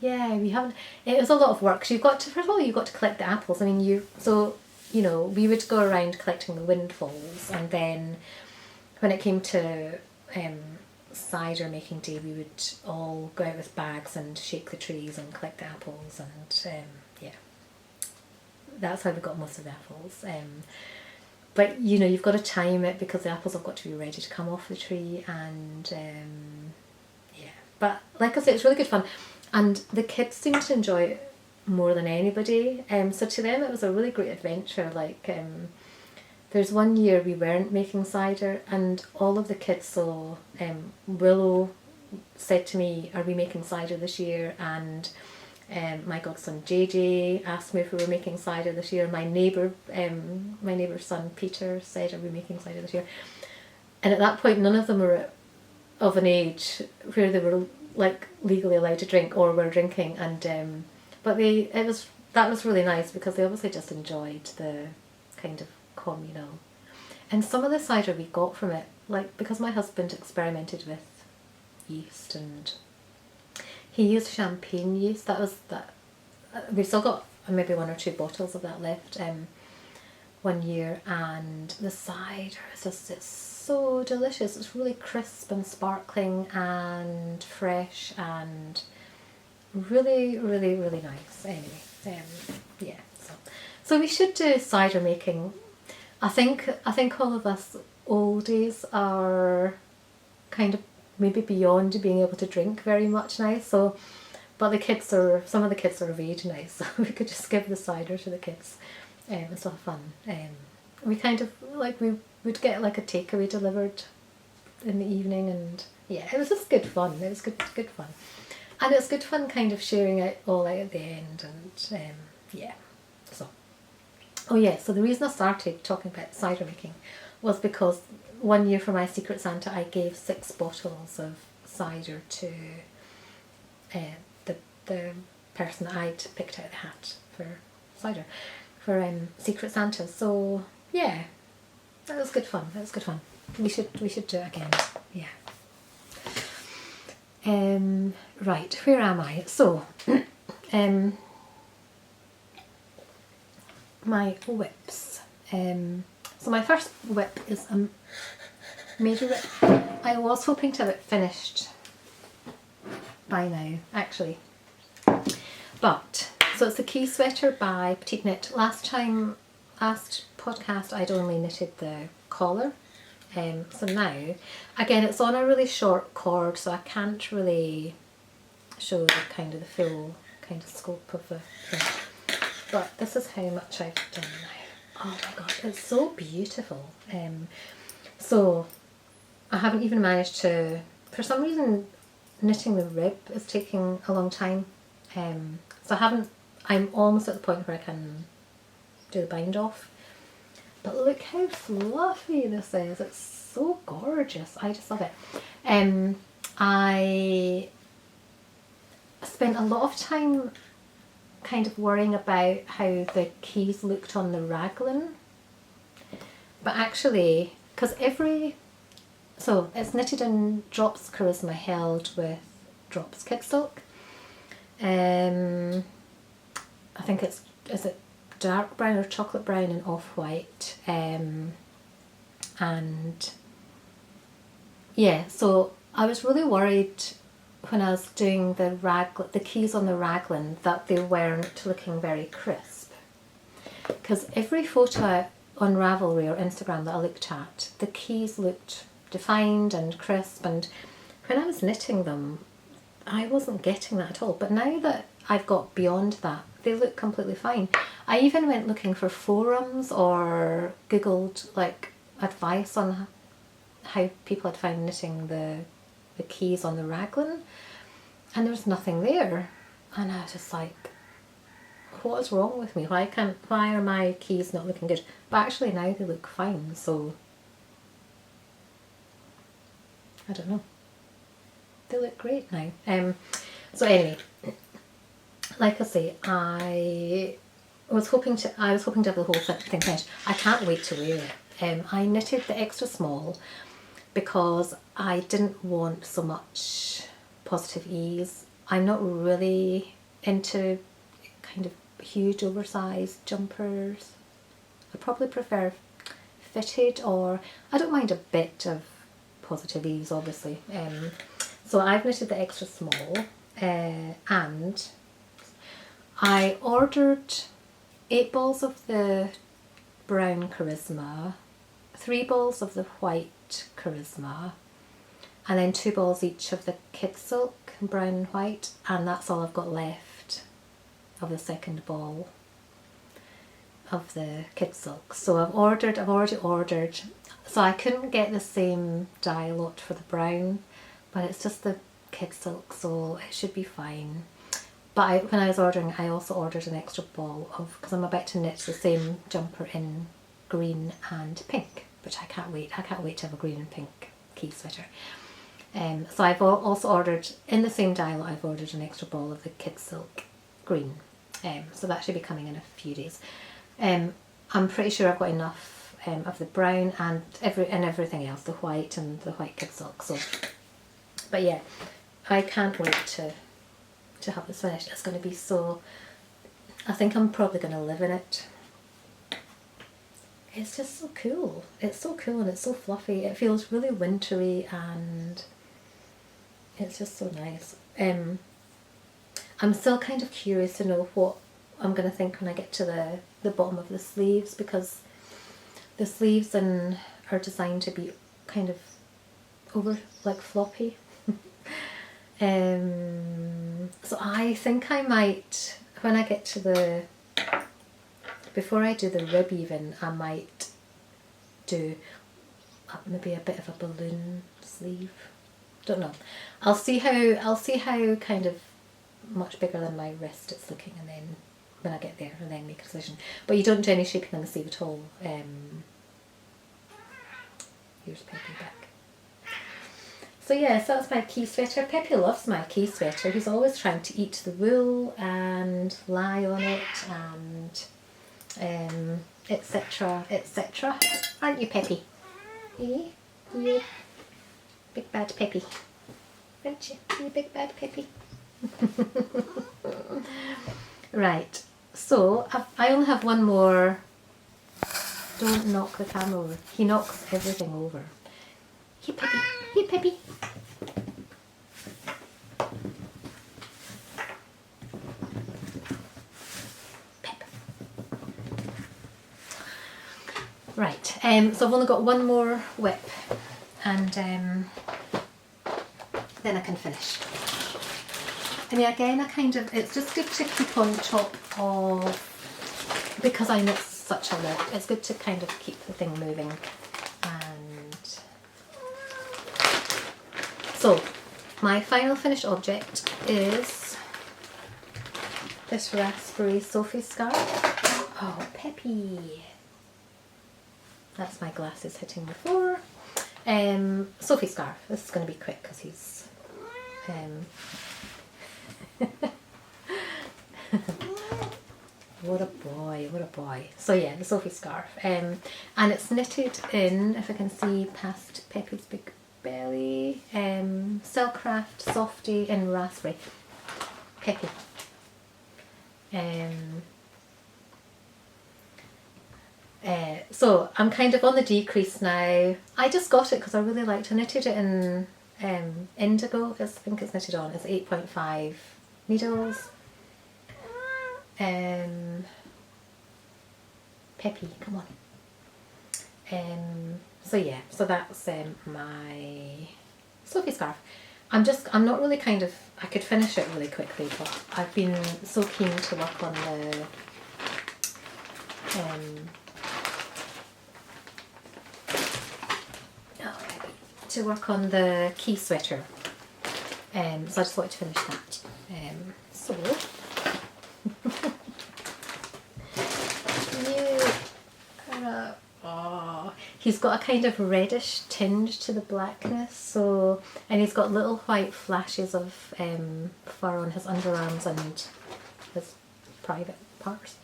A: yeah, we haven't. It was a lot of work. 'Cause you've got to, first of all, you've got to collect the apples. I mean, we would go around collecting the windfalls, and then when it came to cider making day, we would all go out with bags and shake the trees and collect the apples, and yeah, that's how we got most of the apples. But you've got to time it because the apples have got to be ready to come off the tree, and yeah. But like I said, it's really good fun, and the kids seem to enjoy it more than anybody. So to them, it was a really great adventure. Like there's one year we weren't making cider, and all of the kids saw Willow said to me, "Are we making cider this year?" And my godson JJ asked me if we were making cider this year. My neighbour's son Peter said, "Are we making cider this year?" And at that point, none of them were of an age where they were like legally allowed to drink or were drinking, and but that was really nice because they obviously just enjoyed the kind of communal. And some of the cider we got from it, like because my husband experimented with yeast and he used champagne yeast. We've still got maybe 1 or 2 bottles of that left. One year, and the cider it's so delicious. It's really crisp and sparkling and fresh and really, really, really nice. Anyway, yeah. So we should do cider making. I think all of us oldies are kind of maybe beyond being able to drink very much now. So, but some of the kids are of age now, so we could just give the cider to the kids. It's a lot of fun. We kind of like we would get like a takeaway delivered in the evening, and yeah, it was just good fun. It was good fun, and it's good fun kind of sharing it all out at the end, and yeah. So, oh yeah. So the reason I started talking about cider making was because one year for my Secret Santa, I gave 6 bottles of cider to the person that I'd picked out of the hat for cider for Secret Santa. So yeah, that was good fun. We should do it again. Yeah. Right, where am I? So my whips. So my first whip is a major whip. I was hoping to have it finished by now, actually. But, so it's the Key Sweater by Petite Knit. Last podcast I'd only knitted the collar. So now, again, it's on a really short cord, so I can't really show the full kind of scope of the thing. But this is how much I've done now. Oh my god, it's so beautiful. So I haven't even managed to, for some reason knitting the rib is taking a long time. So I'm almost at the point where I can do the bind off. But look how fluffy this is. It's so gorgeous. I just love it. I spent a lot of time kind of worrying about how the keys looked on the raglan. But actually, because so it's knitted in Drops Charisma held with Drops Kidstock. I think is it dark brown or chocolate brown and off-white. And yeah, so I was really worried when I was doing the keys on the raglan that they weren't looking very crisp. Because every photo on Ravelry or Instagram that I looked at, the keys looked defined and crisp, and when I was knitting them I wasn't getting that at all. But now that I've got beyond that, they look completely fine. I even went looking for forums or googled like advice on how people had found knitting the keys on the raglan, and there was nothing there, and I was just like, what is wrong with me? Why are my keys not looking good? But actually now they look fine, so I don't know. they look great now. So anyway, like I say, I was hoping to have the whole thing finished. I can't wait to wear it. I knitted the extra small because I didn't want so much positive ease. I'm not really into kind of huge oversized jumpers. I probably prefer fitted, or I don't mind a bit of positive ease, obviously. So I've knitted the extra small, and I ordered 8 balls of the brown Charisma, 3 balls of the white Charisma, and then 2 balls each of the Kid Silk, brown and white, and that's all I've got left of the second ball of the Kid Silk. So I've already ordered, so I couldn't get the same dye lot for the brown, but it's just the Kid Silk, so it should be fine. But when I was ordering, I also ordered an extra ball of, because I'm about to knit the same jumper in green and pink, which I can't wait to have a green and pink key sweater. So I've also ordered, in the same dye lot, I've ordered an extra ball of the Kid Silk green. So that should be coming in a few days. I'm pretty sure I've got enough of the brown and everything else, the white and the white Kid Silk. So, but yeah, I can't wait to have this finished. It's going to be so, I think I'm probably going to live in it. It's just so cool. It's so cool and it's so fluffy. It feels really wintry and it's just so nice. I'm still kind of curious to know what I'm going to think when I get to the bottom of the sleeves, because the sleeves are designed to be kind of over, like, floppy. So I think I might, when I get to before I do the rib even, I might do maybe a bit of a balloon sleeve. Don't know. I'll see how kind of much bigger than my wrist it's looking, and then when I get there, and then make a decision. But you don't do any shaping on the sleeve at all. Here's Peppy back. So yeah, so that's my key sweater. Peppy loves my key sweater. He's always trying to eat the wool and lie on it and etc, etc. Aren't you, Peppy? Eh? You big bad Peppy. Aren't you? You big bad Peppy. Right, so I only have one more. Don't knock the camera over. He knocks everything over. Hey Peppy, hey Peppy. Pep. Right, so I've only got one more whip, and then I can finish. I mean, again, it's just good to keep on top of, because I knit such a lot, it's good to kind of keep the thing moving. And so my final finished object is this raspberry Sophie scarf. Oh, Peppy. That's my glasses hitting the floor. Sophie scarf. This is going to be quick because he's what a boy, what a boy. So yeah, the Sophie scarf. And it's knitted in, if I can see past Peppy's big belly, Silkcraft, Softy and Raspberry. Peppy. So I'm kind of on the decrease now. I just got it because I really liked it. I knitted it in indigo, I think it's knitted on. It's 8.5 needles. Peppy, come on. So yeah, so that's my Sophie scarf. I'm not really I could finish it really quickly, but I've been so keen to work on the key sweater. So I just wanted to finish that. So he's got a kind of reddish tinge to the blackness, so, and he's got little white flashes of fur on his underarms and his private parts.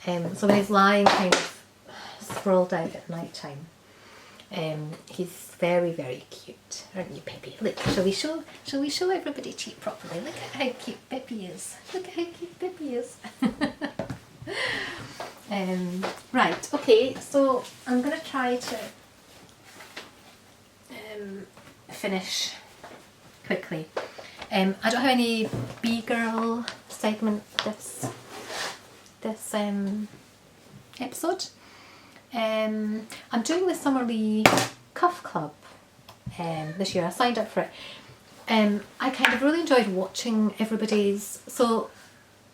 A: So when he's lying kind of sprawled out at night time, he's very, very cute, aren't you, Pippi? Look, shall we show everybody to you properly? Look at how cute Pippi is. Look at how cute Pippi is. Right, okay, so I'm going to try to finish quickly. I don't have any B-girl segment this episode. I'm doing the Summerlee Cuff Club this year. I signed up for it. I kind of really enjoyed watching everybody's. So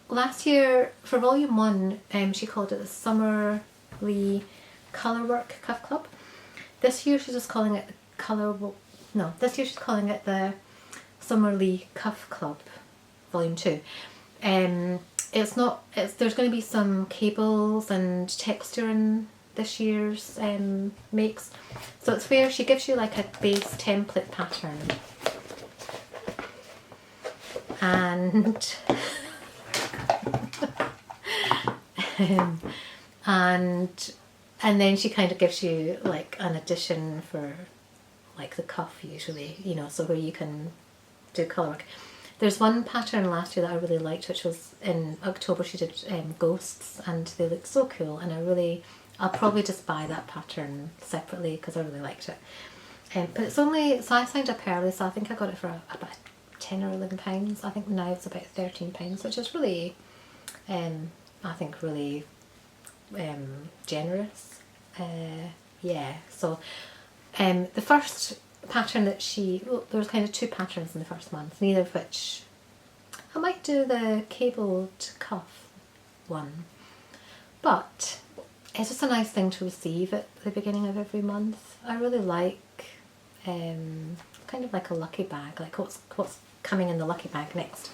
A: last year for Volume 1, she called it the Summerlee Colourwork Cuff Club. This year she's just calling it the this year she's calling it the Summerlee Cuff Club Volume 2. There's going to be some cables and texture in this year's makes. So it's where she gives you like a base template pattern. And then she kind of gives you like an addition for like the cuff usually, you know, so where you can do colour work. There's one pattern last year that I really liked, which was in October. She did ghosts, and they look so cool, and I'll probably just buy that pattern separately because I really liked it. But it's only, so I signed up early, so I think I got it for about £10 or £11. I think now it's about £13, which is really, I think really generous. Yeah, so the first pattern that there was kind of 2 patterns in the first month, neither of which, I might do the cabled cuff one, but it's just a nice thing to receive at the beginning of every month. I really like kind of like a lucky bag, like what's coming in the lucky bag next.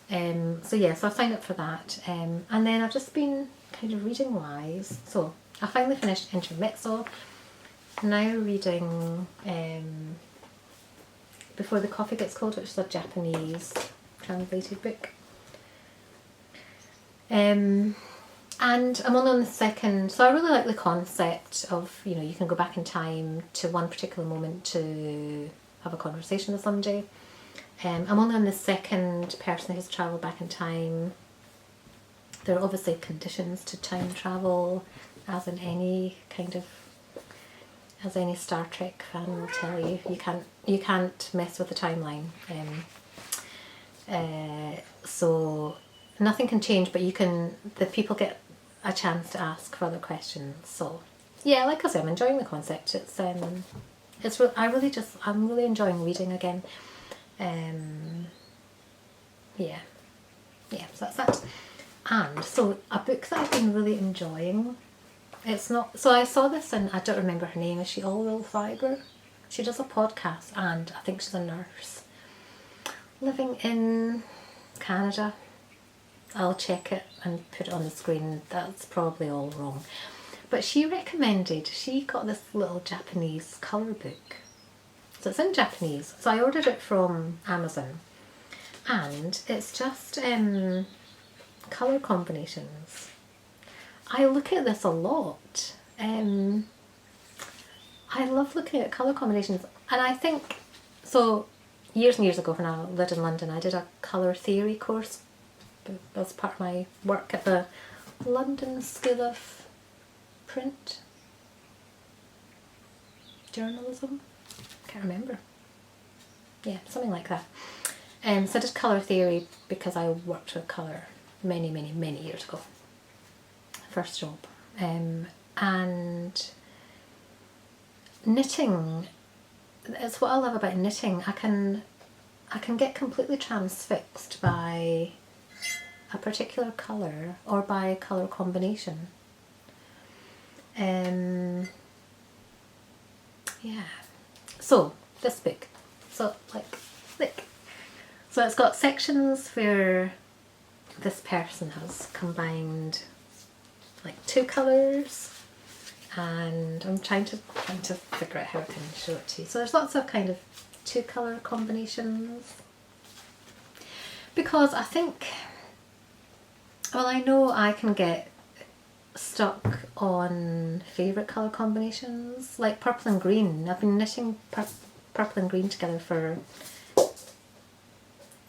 A: So yeah, so I've signed up for that, and then I've just been kind of reading wise. So I finally finished Intermezzo. Now reading Before the Coffee Gets Cold, which is a Japanese translated book. And I'm only on the second, so I really like the concept of, you know, you can go back in time to one particular moment to have a conversation with somebody. I'm only on the second person who's travelled back in time. There are obviously conditions to time travel, as in any Star Trek fan will tell you. You can't mess with the timeline. So nothing can change, but the people get a chance to ask further questions. So yeah, like I said, I'm enjoying the concept. I'm really enjoying reading again. Yeah, so that's that. And so a book that I've been really enjoying, so I saw this, and I don't remember her name. Is she Allwill Fibre? She does a podcast, and I think she's a nurse living in Canada. I'll check it and put it on the screen. That's probably all wrong. But she got this little Japanese colour book. So it's in Japanese. So I ordered it from Amazon. And it's just colour combinations. I look at this a lot. I love looking at colour combinations. And I think, so years and years ago when I lived in London, I did a colour theory course as part of my work at the London School of Print Journalism. Can't remember. Yeah, something like that. So I did colour theory because I worked with colour many, many, many years ago. First job. And knitting, it's what I love about knitting. I can get completely transfixed by a particular colour or by a colour combination. Yeah. So this book. So so it's got sections where this person has combined like 2 colours, and I'm trying to figure out how I can show it to you. So there's lots of kind of 2 colour combinations, because I think, well, I know I can get stuck on favourite colour combinations, like purple and green. I've been knitting purple and green together for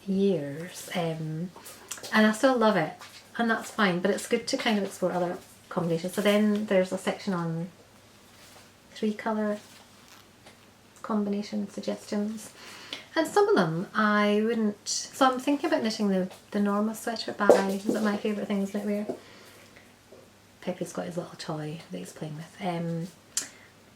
A: years, and I still love it, and that's fine, but it's good to kind of explore other combinations. So then there's a section on 3 colour combination suggestions, and some of them I wouldn't. So I'm thinking about knitting the Norma sweater by, is it My Favourite Things Knitwear? Pepe's got his little toy that he's playing with.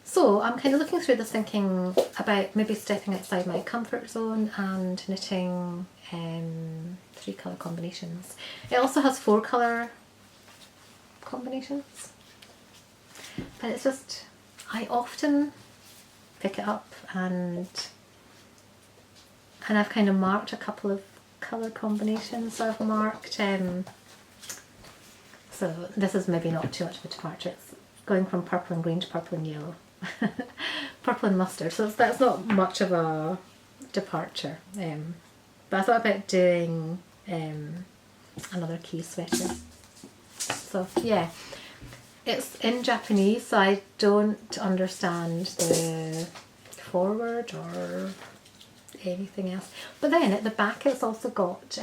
A: So I'm kind of looking through this, thinking about maybe stepping outside my comfort zone and knitting 3 colour combinations. It also has 4 colour combinations, but it's just, I often pick it up and I've kind of marked a couple of colour combinations. So I've marked, so this is maybe not too much of a departure, it's going from purple and green to purple and yellow. Purple and mustard, so that's not much of a departure, but I thought about doing another key sweater. So yeah, it's in Japanese, so I don't understand the forward or anything else, but then at the back it's also got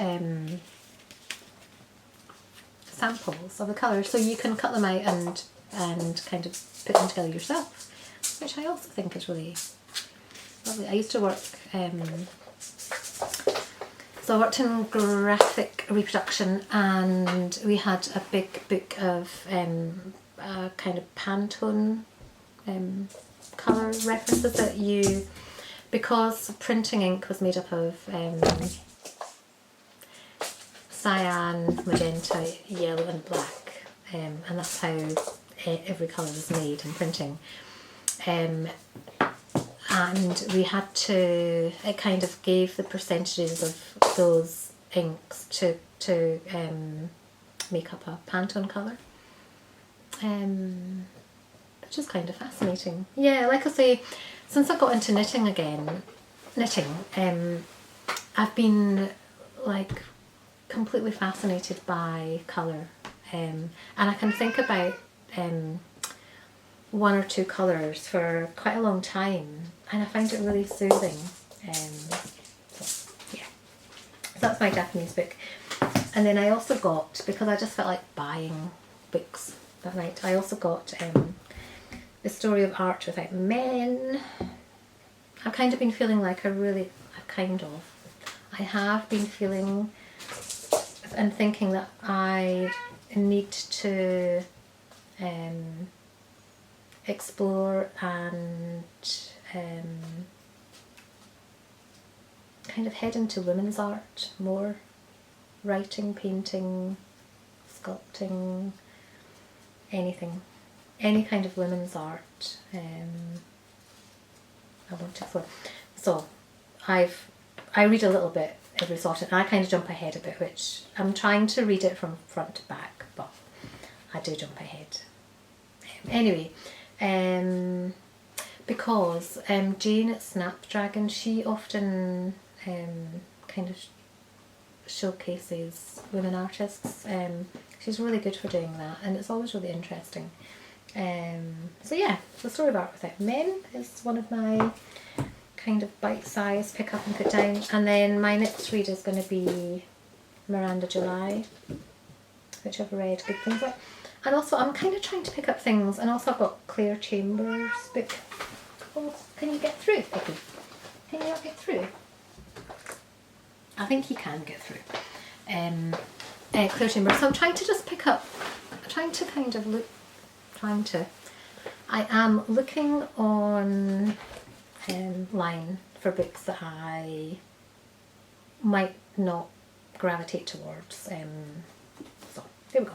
A: samples of the colours, so you can cut them out and kind of put them together yourself, which I also think is really lovely. I used to work, so I worked in graphic reproduction, and we had a big book of kind of Pantone colour references that you, because printing ink was made up of cyan, magenta, yellow and black, and that's how every colour was made in printing, and we had to, it kind of gave the percentages of those inks to make up a Pantone colour, which is kind of fascinating. Yeah, like I say, since I got into knitting again, I've been like completely fascinated by colour, and I can think about 1 or 2 colours for quite a long time, and I find it really soothing. So yeah, so that's my Japanese book. And then I also got, because I just felt like buying books that night, I also got The Story of Art Without Men. I've kind of been feeling like I have been feeling and thinking that I need to explore and kind of head into women's art more, writing, painting, sculpting, anything, any kind of women's art. I want to explore. So I read a little bit every so often, and I kind of jump ahead a bit, which I'm trying to read it from front to back, but I do jump ahead. Anyway, because Jane at Snapdragon, she often kind of showcases women artists. She's really good for doing that, and it's always really interesting. So yeah, The Story of Art Without Men is one of my kind of bite-sized pick up and put down, and then my next read is going to be Miranda July, which I've read good things about. And also I'm kind of trying to pick up things, and also I've got Claire Chambers' book. Oh, can you get through, Vicky? Can you not get through? I think you can get through. Claire Chambers. So I'm trying to just pick up, I am looking on line for books that I might not gravitate towards. So there we go.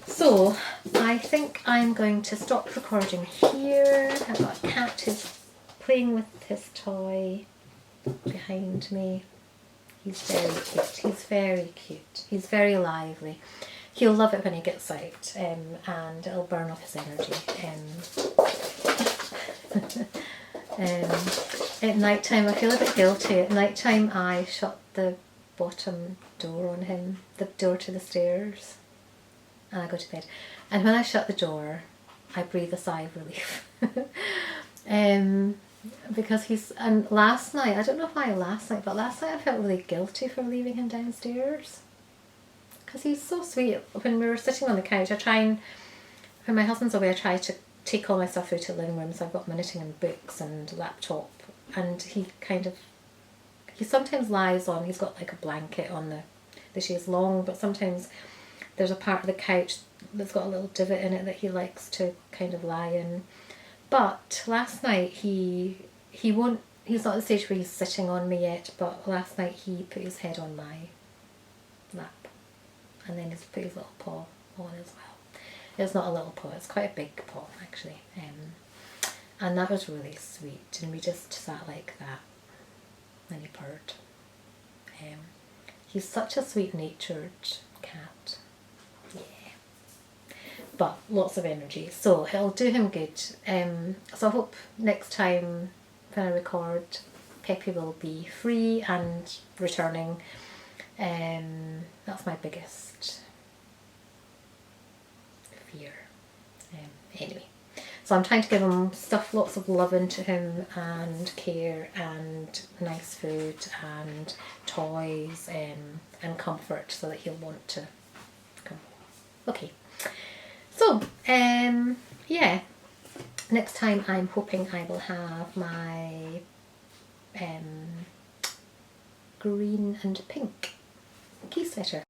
A: So I think I'm going to stop recording here. I've got a cat who's playing with his toy behind me. He's very cute. He's very cute. He's very lively. he'll love it when he gets out, and it'll burn off his energy. At night time, I feel a bit guilty. At night time, I shut the bottom door on him, the door to the stairs, and I go to bed. And when I shut the door, I breathe a sigh of relief. Because and last night, I don't know why last night, but last night I felt really guilty for leaving him downstairs. Because he's so sweet. When we were sitting on the couch, when my husband's away, I try to take all my stuff through to the living room, so I've got my knitting and books and laptop, and he sometimes lies on, he's got like a blanket on the chaise longue, but sometimes there's a part of the couch that's got a little divot in it that he likes to kind of lie in. But last night he's not at the stage where he's sitting on me yet, but last night he put his head on my lap, and then he's put his little paw on as well. It's not a little paw, it's quite a big paw actually. And that was really sweet, and we just sat like that and he purred. He's such a sweet-natured cat. Yeah. But lots of energy, so it'll do him good. So I hope next time when I record, Peppy will be free and returning. That's my biggest fear. Anyway, so I'm trying to give him stuff, lots of love into him, and care, and nice food, and toys, and comfort, so that he'll want to come. Okay, so yeah, next time I'm hoping I will have my green and pink key sweater.